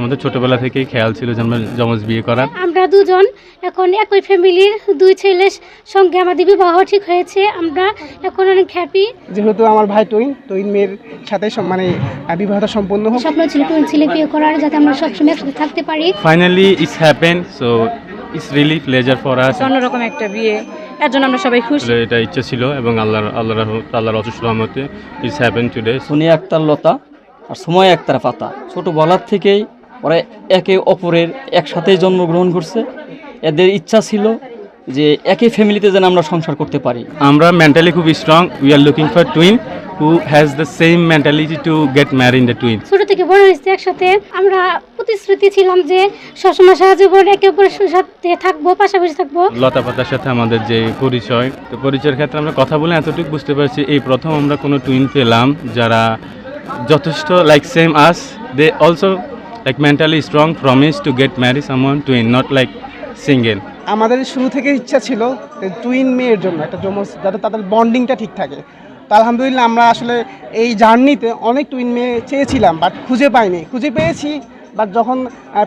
আমাদের ছোটবেলা থেকেই খেয়াল ছিল যে আমরা যমজ বিয়ে করার। আমরা দুজন এখন একই ফ্যামিলির দুই ছেলের সঙ্গে আমাদের বিবাহ ঠিক হয়েছে। আমরা এখন অনেক হ্যাপি। যেহেতু আমার ভাই টুইন মেয়ের সাথে মানে বিবাহটা সম্পন্ন হোক। স্বপ্ন ছিল টুইন ছেলে বিয়ে করার, যাতে আমরা সবসময় একসাথে থাকতে পারি। Finally it's happen, so it's really pleasure for us. অন্যরকম একটা বিয়ে, এর জন্য আমরা সবাই খুশি। এটা ইচ্ছা ছিল এবং আল্লাহর অশেষ রহমতে it's happen today. Sonia Akter Lata আর সময় আক্তার পাতা ছোটোবেলার থেকেই ওরা একে অপরের একসাথেই জন্মগ্রহণ করছে। এদের ইচ্ছা ছিল যে একই ফ্যামিলিতে যেন আমরা সংসার করতে পারি। আমরা মেন্টালি খুব strong. We are looking for twin who has the same mentality to get married the twin. ছোট থেকে বড় হয়েছে একসাথে। আমরা প্রতিশ্রুতি ছিলাম যে সবসময় সারা জীবন একে অপরের সাথে থাকবো, পাশাপাশি থাকবো। লতা পাতার সাথে আমাদের যে পরিচয়, তো পরিচয়ের ক্ষেত্রে আমরা কথা বলে এতটুকু বুঝতে পারছি এই প্রথম আমরা কোনো টুইন পেলাম যারা যথেষ্ট like same as. They also like mentally strong, promise to get marry someone twin, not like single. আমাদের শুরু থেকে ইচ্ছা ছিল টুইন মেয়ের জন্য একটা যমজ, যাতে তাদের বন্ডিংটা ঠিক থাকে। তো আলহামদুলিল্লাহ আমরা আসলে এই জার্নিতে অনেক টুইন মেয়ে চেয়েছিলাম, বাট খুঁজে পাইনি। খুঁজে পেয়েছি, বাট যখন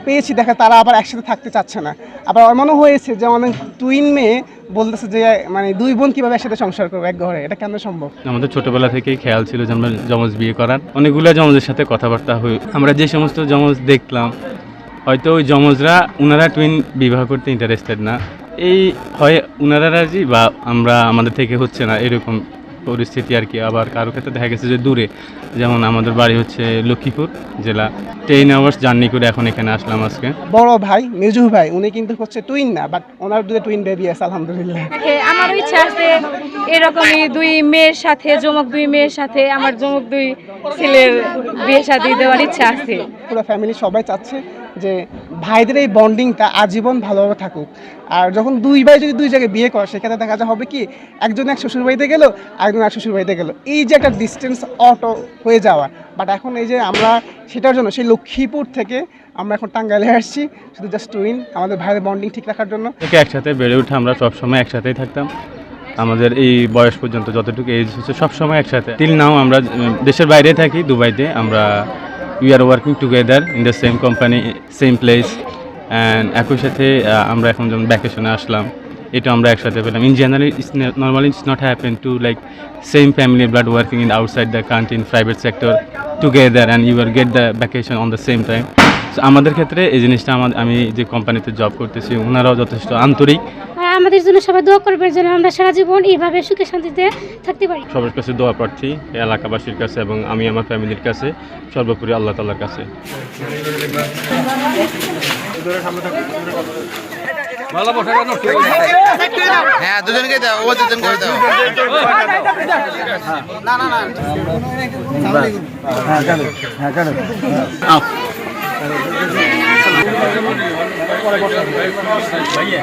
পেয়েছি দেখা তারা আবার একসাথে থাকতে চাচ্ছে না। আবার এমনও হয়েছে যে অনেক টুইন মেয়ে বলতেছে যে মানে দুই বোন কীভাবে একসাথে সংসার করবো এক ঘরে, এটা কেন সম্ভব? আমাদের ছোটবেলা থেকেই খেয়াল ছিল যে আমরা যমজ বিয়ে করার। অনেকগুলো যমজের সাথে কথাবার্তা হই। আমরা যে সমস্ত যমজ দেখলাম, হয়তো ওই যমজরা ওনারা টুইন বিবাহ করতে ইন্টারেস্টেড না, এই হয় ওনারা রাজি বা আমরা আমাদের থেকে হচ্ছে না, এরকম পরিস্থিতি আর কি। আবার কারো ক্ষেত্রে দেখা গেছে যে দূরে, যেমন আমাদের বাড়ি হচ্ছে লক্ষ্মীপুর জেলা, 10 আওয়ার্স জার্নি করে এখন এখানে আসলাম আজকে। বড় ভাই মেজু ভাই উনি কিন্তু হচ্ছে টুইন না, বাট ওনার দুটো টুইন বেবি আছে আলহামদুলিল্লাহ। আমারও ইচ্ছা আছে এরকমই দুই মেয়ের সাথে, যমক দুই মেয়ের সাথে আমার যমক দুই ছেলের বিয়ে শাদী দেওয়ার ইচ্ছা আছে। পুরো ফ্যামিলি সবাই চাচ্ছে যে ভাইদের এই বন্ডিংটা আজীবন ভালোভাবে থাকুক। আর যখন দুই ভাই যদি দুই জায়গায় বিয়ে করে, সেক্ষেত্রে দেখা যায় হবে কি, একজন এক শ্বশুরবাড়িতে গেল, আরেকজন এক শ্বশুরবাড়িতে গেল, এই যে একটা ডিস্টেন্স অটো হয়ে যাওয়া। বাট এখন এই যে আমরা সেটার জন্য সেই লক্ষ্মীপুর থেকে আমরা এখন টাঙ্গাইলে আসছি, শুধু জাস্ট টুইন আমাদের ভাইয়ের বন্ডিং ঠিক রাখার জন্য। থেকে একসাথে বেড়ে উঠে আমরা সবসময় একসাথেই থাকতাম। আমাদের এই বয়স পর্যন্ত যতটুকু এজ হচ্ছে সবসময় একসাথে। টিল নাও আমরা দেশের বাইরে থাকি, দুবাইতে। আমরা we are working together in the same company, same place. And একই সাথে আমরা এখন যখন ভ্যাকেশনে আসলাম, এটা আমরা একসাথে পেলাম। In generally normally it's not happen to like same family but working in outside the country in private sector together and you are get the vacation on the same time. So আমাদের ক্ষেত্রে এই জিনিসটা আমি যে কোম্পানিতে job করতেছি ওনারাও যথেষ্ট আন্তরিক। আর আমাদের জন্য সবাই দোয়া করবে যেন আমরা সারা জীবন এইভাবে সুখে শান্তিতে থাকতে পারি। সবার কাছে দোয়া প্রার্থী, এলাকাবাসীর কাছে এবং আমি আমার ফ্যামিলির কাছে, সর্বোপরি আল্লাহ তাআলার কাছে। হ্যাঁ, দুজনকে দাও, ও দুজনকে দাও। না না না, হ্যাঁ চলো। ভাইয়া